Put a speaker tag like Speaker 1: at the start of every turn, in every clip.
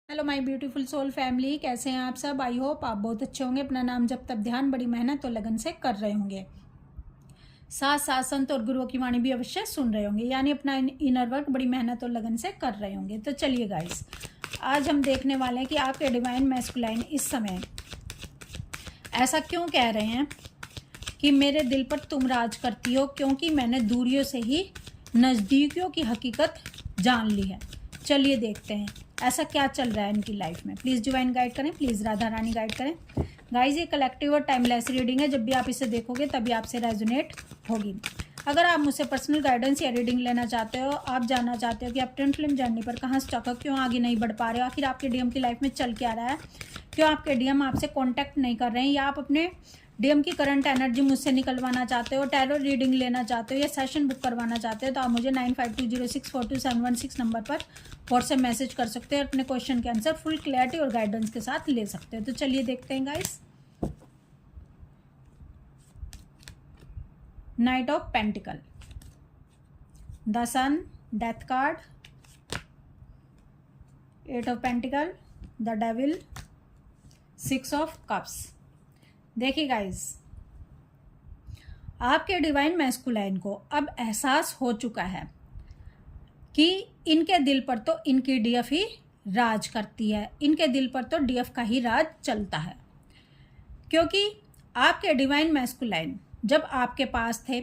Speaker 1: Hello my beautiful soul family, कैसे हैं आप सब। आई होप आप बहुत अच्छे होंगे। अपना नाम जब तक ध्यान बड़ी मेहनत और लगन से कर रहे होंगे। साथ साथ संत और गुरुओं की वाणी भी अवश्य सुन रहे होंगे, यानी अपना इनर वर्क बड़ी मेहनत और लगन से कर रहे होंगे। तो चलिए गाइस, आज हम देखने वाले हैं कि आपके डिवाइन मैस्कुलाइन इस समय ऐसा क्यों कह रहे हैं कि मेरे दिल पर तुम राज करती हो, क्योंकि मैंने दूरियों से ही नज़दीकियों की हकीकत जान ली है। चलिए देखते हैं ऐसा क्या चल रहा है इनकी लाइफ में। प्लीज़ डिवाइन गाइड करें, प्लीज़ राधा रानी गाइड करें। गाइज, ये कलेक्टिव और टाइमलेस रीडिंग है। जब भी आप इसे देखोगे तभी आपसे रेजोनेट होगी। अगर आप मुझसे पर्सनल गाइडेंस या रीडिंग लेना चाहते हो, आप जानना चाहते हो कि आप ट्विन फ्लेम जर्नी पर कहाँ स्टक हो, क्यों आगे नहीं बढ़ पा रहे हो, आखिर आपके डीएम की लाइफ में चल क्या रहा है, क्यों आपके डीएम आपसे कॉन्टैक्ट नहीं कर रहे हैं, या आप अपने डीएम की करंट एनर्जी मुझसे निकलवाना चाहते हो, टैरो रीडिंग लेना चाहते हो या सेशन बुक करवाना चाहते हो, तो आप मुझे 9520642716 नंबर पर व्हाट्सएप मैसेज कर सकते हो और अपने क्वेश्चन के आंसर फुल क्लैरिटी और गाइडेंस के साथ ले सकते हो। तो चलिए देखते हैं guys. Knight of pentacle, the sun, death card, eight of pentacle, the devil, six of cups. देखिए गाइस, आपके डिवाइन मैस्कुलाइन को अब एहसास हो चुका है कि इनके दिल पर तो इनकी डीएफ ही राज करती है, इनके दिल पर तो डीएफ का ही राज चलता है। क्योंकि आपके डिवाइन मैस्कुलाइन जब आपके पास थे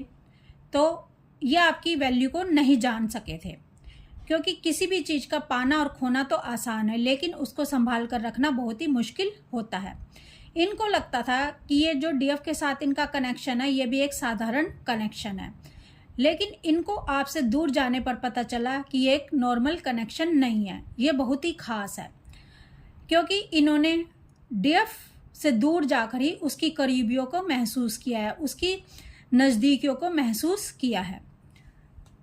Speaker 1: तो ये आपकी वैल्यू को नहीं जान सके थे, क्योंकि किसी भी चीज़ का पाना और खोना तो आसान है, लेकिन उसको संभाल कर रखना बहुत ही मुश्किल होता है। इनको लगता था कि ये जो डीएफ के साथ इनका कनेक्शन है ये भी एक साधारण कनेक्शन है, लेकिन इनको आपसे दूर जाने पर पता चला कि ये एक नॉर्मल कनेक्शन नहीं है, ये बहुत ही खास है। क्योंकि इन्होंने डीएफ से दूर जाकर ही उसकी करीबियों को महसूस किया है, उसकी नज़दीकियों को महसूस किया है।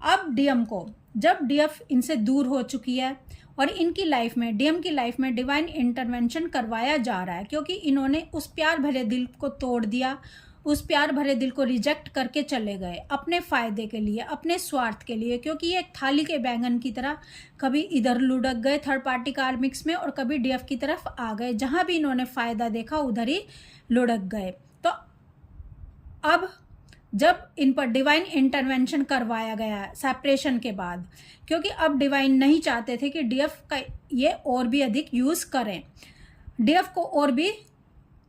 Speaker 1: अब डीएम को जब डीएफ इनसे दूर हो चुकी है और इनकी लाइफ में, डीएम की लाइफ में डिवाइन इंटरवेंशन करवाया जा रहा है, क्योंकि इन्होंने उस प्यार भरे दिल को तोड़ दिया, उस प्यार भरे दिल को रिजेक्ट करके चले गए अपने फ़ायदे के लिए, अपने स्वार्थ के लिए। क्योंकि ये एक थाली के बैंगन की तरह कभी इधर लुढ़क गए थर्ड पार्टी कार्मिक्स में और कभी डीएफ की तरफ आ गए, जहाँ भी इन्होंने फ़ायदा देखा उधर ही लुढ़क गए। तो अब जब इन पर डिवाइन इंटरवेंशन करवाया गया सेपरेशन के बाद, क्योंकि अब डिवाइन नहीं चाहते थे कि डीएफ का ये और भी अधिक यूज़ करें, डीएफ को और भी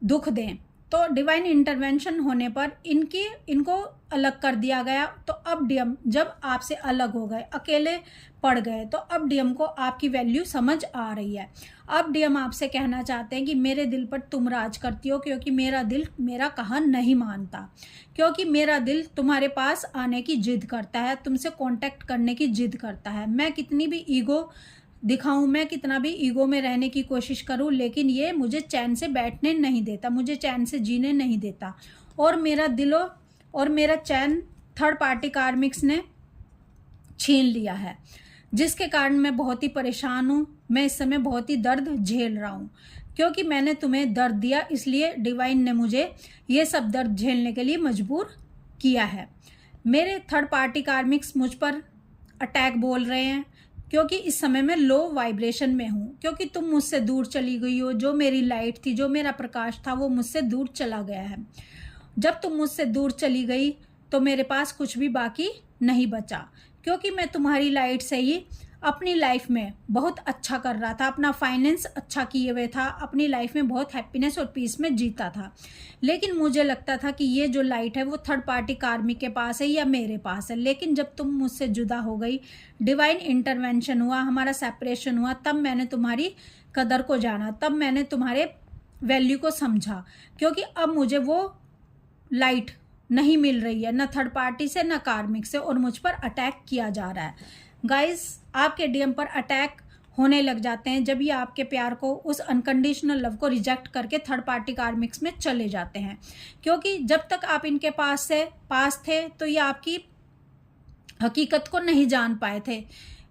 Speaker 1: दुख दें, तो डिवाइन इंटरवेंशन होने पर इनको अलग कर दिया गया। तो अब डीएम जब आपसे अलग हो गए, अकेले पड़ गए, तो अब डीएम को आपकी वैल्यू समझ आ रही है। अब डीएम आपसे कहना चाहते हैं कि मेरे दिल पर तुम राज करती हो, क्योंकि मेरा दिल मेरा कहा नहीं मानता, क्योंकि मेरा दिल तुम्हारे पास आने की जिद करता है, तुमसे कांटेक्ट करने की जिद करता है। मैं कितनी भी ईगो दिखाऊं, मैं कितना भी ईगो में रहने की कोशिश करूं, लेकिन ये मुझे चैन से बैठने नहीं देता, मुझे चैन से जीने नहीं देता, और मेरा दिलो और मेरा चैन थर्ड पार्टी कार्मिक्स ने छीन लिया है, जिसके कारण मैं बहुत ही परेशान हूँ। मैं इस समय बहुत ही दर्द झेल रहा हूँ, क्योंकि मैंने तुम्हें दर्द दिया, इसलिए डिवाइन ने मुझे ये सब दर्द झेलने के लिए मजबूर किया है। मेरे थर्ड पार्टी कार्मिक्स मुझ पर अटैक बोल रहे हैं, क्योंकि इस समय मैं लो वाइब्रेशन में हूँ, क्योंकि तुम मुझसे दूर चली गई हो। जो मेरी लाइट थी, जो मेरा प्रकाश था, वो मुझसे दूर चला गया है। जब तुम मुझसे दूर चली गई तो मेरे पास कुछ भी बाकी नहीं बचा, क्योंकि मैं तुम्हारी लाइट से ही अपनी लाइफ में बहुत अच्छा कर रहा था, अपना फाइनेंस अच्छा किए हुए था, अपनी लाइफ में बहुत हैप्पीनेस और पीस में जीता था। लेकिन मुझे लगता था कि ये जो लाइट है वो थर्ड पार्टी कार्मिक के पास है या मेरे पास है। लेकिन जब तुम मुझसे जुदा हो गई, डिवाइन इंटरवेंशन हुआ, हमारा सेपरेशन हुआ, तब मैंने तुम्हारी कदर को जाना, तब मैंने तुम्हारे वैल्यू को समझा। क्योंकि अब मुझे वो लाइट नहीं मिल रही है, न थर्ड पार्टी से न कार्मिक से, और मुझ पर अटैक किया जा रहा है। गाइस, आपके डीएम पर अटैक होने लग जाते हैं जब ये आपके प्यार को, उस अनकंडीशनल लव को रिजेक्ट करके थर्ड पार्टी कार्मिक्स में चले जाते हैं। क्योंकि जब तक आप इनके पास थे तो ये आपकी हकीकत को नहीं जान पाए थे,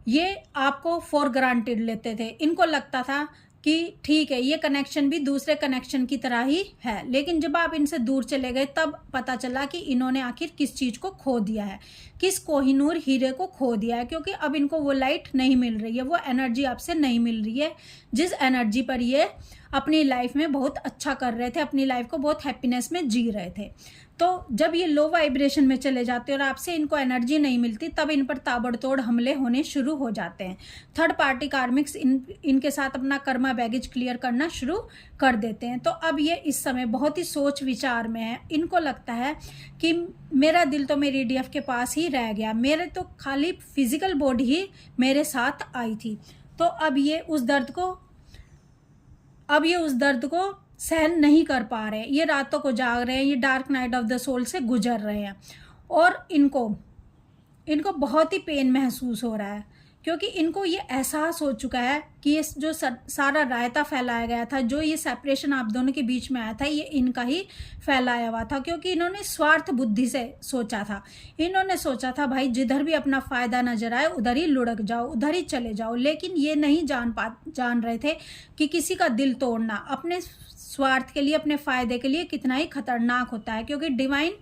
Speaker 1: ये आपको फॉर ग्रांटेड लेते थे। इनको लगता था कि ठीक है ये कनेक्शन भी दूसरे कनेक्शन की तरह ही है, लेकिन जब आप इनसे दूर चले गए तब पता चला कि इन्होंने आखिर किस चीज़ को खो दिया है, किस कोहिनूर हीरे को खो दिया है, क्योंकि अब इनको वो लाइट नहीं मिल रही है, वो एनर्जी आपसे नहीं मिल रही है जिस एनर्जी पर ये अपनी लाइफ में बहुत अच्छा कर रहे थे, अपनी लाइफ को बहुत हैप्पीनेस में जी रहे थे। तो जब ये लो वाइब्रेशन में चले जाते हैं और आपसे इनको एनर्जी नहीं मिलती, तब इन पर ताबड़तोड़ हमले होने शुरू हो जाते हैं। थर्ड पार्टी कार्मिक्स इनके साथ अपना कर्मा बैगेज क्लियर करना शुरू कर देते हैं। तो अब ये इस समय बहुत ही सोच विचार में है। इनको लगता है कि मेरा दिल तो मेरी डीएफ के पास ही रह गया, मेरे तो खाली फिजिकल बॉडी ही मेरे साथ आई थी। तो अब ये उस दर्द को सहन नहीं कर पा रहे हैं, ये रातों को जाग रहे हैं, ये dark night of the soul से गुजर रहे हैं और इनको बहुत ही पेन महसूस हो रहा है, क्योंकि इनको ये एहसास हो चुका है कि ये जो सारा रायता फैलाया गया था, जो ये सेपरेशन आप दोनों के बीच में आया था, ये इनका ही फैलाया हुआ था, क्योंकि इन्होंने स्वार्थ बुद्धि से सोचा था। इन्होंने सोचा था भाई जिधर भी अपना फ़ायदा नजर आए उधर ही लुढ़क जाओ, उधर ही चले जाओ, लेकिन ये नहीं जान रहे थे कि किसी का दिल तोड़ना अपने स्वार्थ के लिए, अपने फ़ायदे के लिए कितना ही खतरनाक होता है, क्योंकि डिवाइन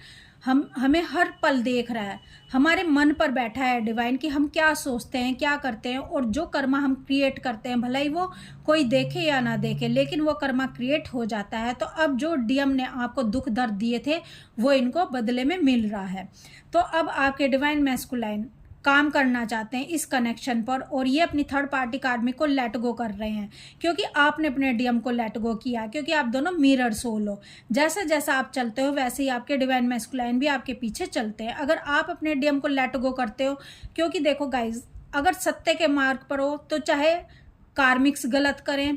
Speaker 1: हमें हर पल देख रहा है, हमारे मन पर बैठा है डिवाइन कि हम क्या सोचते हैं, क्या करते हैं, और जो कर्मा हम क्रिएट करते हैं, भले ही वो कोई देखे या ना देखे, लेकिन वो कर्मा क्रिएट हो जाता है। तो अब जो डीएम ने आपको दुख दर्द दिए थे वो इनको बदले में मिल रहा है। तो अब आपके डिवाइन मैस्कुलाइन काम करना चाहते हैं इस कनेक्शन पर, और ये अपनी थर्ड पार्टी कार्मिक को लेट गो कर रहे हैं, क्योंकि आपने अपने डीएम को लेट गो किया, क्योंकि आप दोनों मिरर सोल हो। जैसा जैसा आप चलते हो वैसे ही आपके डिवाइन मैस्कुलाइन भी आपके पीछे चलते हैं। अगर आप अपने डीएम को लेट गो करते हो, क्योंकि देखो गाइज, अगर सत्य के मार्ग पर हो तो चाहे कार्मिक्स गलत करें,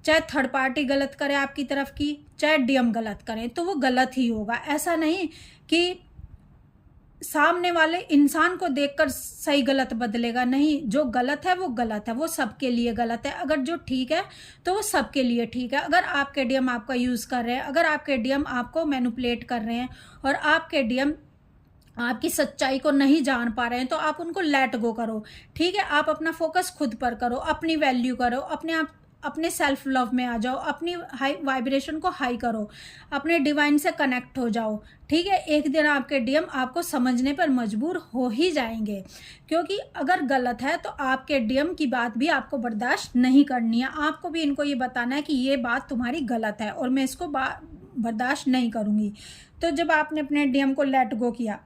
Speaker 1: चाहे थर्ड पार्टी गलत करे आपकी तरफ की, चाहे डीएम गलत करें, तो वो गलत ही होगा। ऐसा नहीं कि सामने वाले इंसान को देखकर सही गलत बदलेगा, नहीं, जो गलत है वो गलत है, वो सबके लिए गलत है। अगर जो ठीक है तो वो सबके लिए ठीक है। अगर आपके डीएम आपका यूज़ कर रहे हैं, अगर आपके डीएम आपको मैनिपुलेट कर रहे हैं और आपके डीएम आपकी सच्चाई को नहीं जान पा रहे हैं, तो आप उनको लेट गो करो, ठीक है। आप अपना फोकस खुद पर करो, अपनी वैल्यू करो, अपने सेल्फ लव में आ जाओ, अपनी हाई वाइब्रेशन को हाई करो, अपने डिवाइन से कनेक्ट हो जाओ, ठीक है। एक दिन आपके डीएम आपको समझने पर मजबूर हो ही जाएंगे, क्योंकि अगर गलत है तो आपके डीएम की बात भी आपको बर्दाश्त नहीं करनी है। आपको भी इनको ये बताना है कि ये बात तुम्हारी गलत है और मैं इसको बर्दाश्त नहीं करूँगी। तो जब आपने अपने डीएम को लेट गो किया,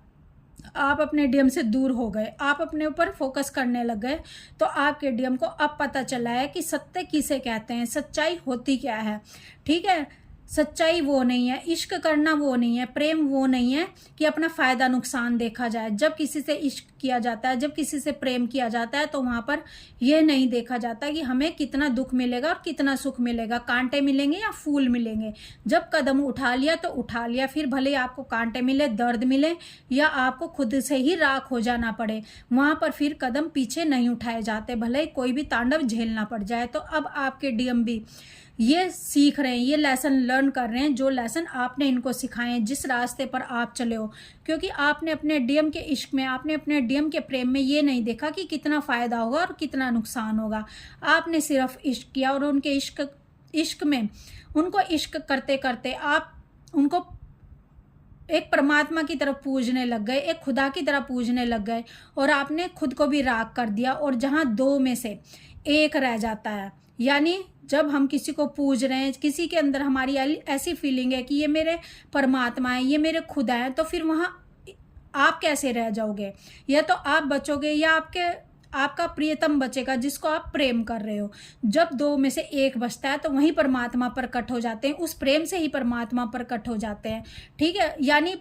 Speaker 1: आप अपने डीएम से दूर हो गए, आप अपने ऊपर फोकस करने लग गए, तो आपके डीएम को अब पता चला है कि सत्य किसे कहते हैं, सच्चाई होती क्या है, ठीक है। सच्चाई वो नहीं है, इश्क करना वो नहीं है, प्रेम वो नहीं है कि अपना फ़ायदा नुकसान देखा जाए। जब किसी से इश्क किया जाता है, जब किसी से प्रेम किया जाता है, तो वहाँ पर यह नहीं देखा जाता कि हमें कितना दुख मिलेगा और कितना सुख मिलेगा, कांटे मिलेंगे या फूल मिलेंगे। जब कदम उठा लिया तो उठा लिया, फिर भले आपको कांटे मिले, दर्द मिले, या आपको खुद से ही राख हो जाना पड़े, वहाँ पर फिर कदम पीछे नहीं उठाए जाते, भले ही कोई भी तांडव झेलना पड़ जाए। तो अब आपके डीएम भी ये सीख रहे हैं, ये लेसन लर्न कर रहे हैं, जो लेसन आपने इनको सिखाए हैं, जिस रास्ते पर आप चले हो। क्योंकि आपने अपने डीएम के इश्क में, आपने अपने डीएम के प्रेम में ये नहीं देखा कि कितना फ़ायदा होगा और कितना नुकसान होगा। आपने सिर्फ इश्क किया, और उनके इश्क में उनको इश्क करते करते आप उनको एक परमात्मा की तरफ पूजने लग गए, एक खुदा की तरह पूजने लग गए, और आपने खुद को भी राख कर दिया। और जहाँ दो में से एक रह जाता है, यानी जब हम किसी को पूज रहे हैं, किसी के अंदर हमारी ऐसी फीलिंग है कि ये मेरे परमात्मा है, ये मेरे खुदा हैं, तो फिर वहाँ आप कैसे रह जाओगे? या तो आप बचोगे या आपका प्रियतम बचेगा जिसको आप प्रेम कर रहे हो। जब दो में से एक बचता है तो वहीं परमात्मा प्रकट हो जाते हैं, उस प्रेम से ही परमात्मा प्रकट हो जाते हैं, ठीक है। यानी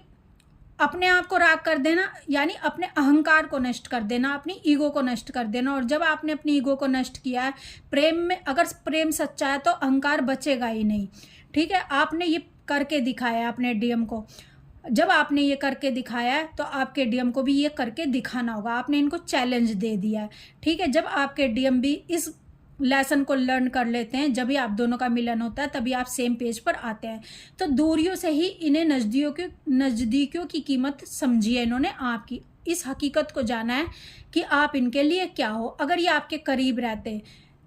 Speaker 1: अपने आप को राग कर देना, यानी अपने अहंकार को नष्ट कर देना, अपनी ईगो को नष्ट कर देना। और जब आपने अपनी ईगो को नष्ट किया है, प्रेम में अगर प्रेम सच्चा है तो अहंकार बचेगा ही नहीं, ठीक है। आपने ये करके दिखाया अपने डीएम को। जब आपने ये करके दिखाया है तो आपके डीएम को भी ये करके दिखाना होगा। आपने इनको चैलेंज दे दिया है, ठीक है। जब आपके डीएम भी इस लेसन को लर्न कर लेते हैं, जब भी आप दोनों का मिलन होता है तभी आप सेम पेज पर आते हैं। तो दूरियों से ही इन्हें नज़दीकियों की कीमत समझी है इन्होंने आपकी। इस हकीकत को जाना है कि आप इनके लिए क्या हो। अगर ये आपके करीब रहते,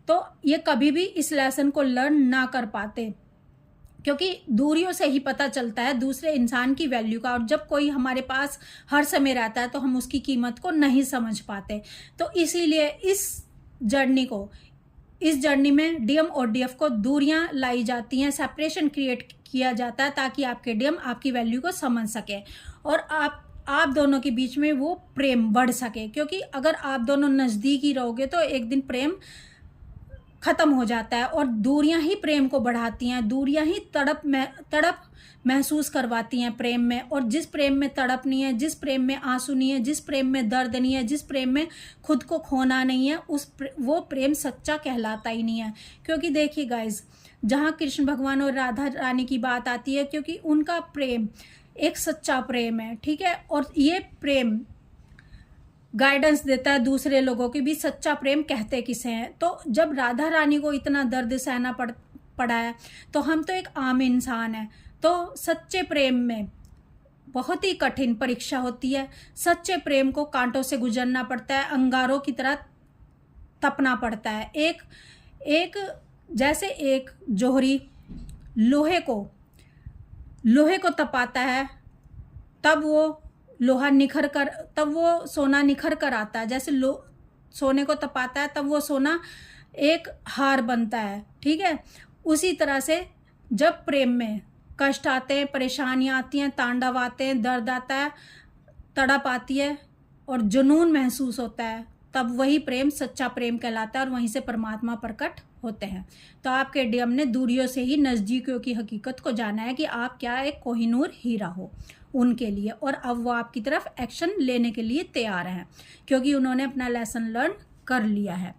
Speaker 1: तो ये कभी भी इस लेसन को लर्न ना कर पाते, क्योंकि दूरियों से ही पता चलता है दूसरे इंसान की वैल्यू का। और जब कोई हमारे पास हर समय रहता है तो हम उसकी कीमत को नहीं समझ पाते। तो इसीलिए इस जर्नी में डीएम और डीएफ को दूरियां लाई जाती हैं, सेपरेशन क्रिएट किया जाता है, ताकि आपके डीएम आपकी वैल्यू को समझ सके और आप दोनों के बीच में वो प्रेम बढ़ सके। क्योंकि अगर आप दोनों नज़दीक ही रहोगे तो एक दिन प्रेम ख़त्म हो जाता है, और दूरियां ही प्रेम को बढ़ाती हैं, दूरियां ही तड़प महसूस करवाती हैं प्रेम में। और जिस प्रेम में तड़प नहीं है, जिस प्रेम में आंसू नहीं है, जिस प्रेम में दर्द नहीं है, जिस प्रेम में खुद को खोना नहीं है, वो प्रेम सच्चा कहलाता ही नहीं है। क्योंकि देखिए गाइज, जहाँ कृष्ण भगवान और राधा रानी की बात आती है, क्योंकि उनका प्रेम एक सच्चा प्रेम है, ठीक है। और ये प्रेम गाइडेंस देता है दूसरे लोगों की भी, सच्चा प्रेम कहते किसे हैं। तो जब राधा रानी को इतना दर्द सहना पड़ा है, तो हम तो एक आम इंसान है। तो सच्चे प्रेम में बहुत ही कठिन परीक्षा होती है। सच्चे प्रेम को कांटों से गुजरना पड़ता है, अंगारों की तरह तपना पड़ता है। जैसे एक जोहरी लोहे को तपाता है, तब वो सोना निखर कर आता है। जैसे सोने को तपाता है तब वो सोना एक हार बनता है, ठीक है। उसी तरह से जब प्रेम में कष्ट आते हैं, परेशानियां आती हैं, तांडव आते हैं, दर्द आता है, तड़प आती है और जुनून महसूस होता है, तब वही प्रेम सच्चा प्रेम कहलाता है और वहीं से परमात्मा प्रकट होते हैं। तो आपके डीएम ने दूरियों से ही नज़दीकियों की हकीकत को जाना है कि आप क्या एक कोहिनूर हीरा हो उनके लिए, और अब वो आपकी तरफ एक्शन लेने के लिए तैयार हैं, क्योंकि उन्होंने अपना लेसन लर्न कर लिया है।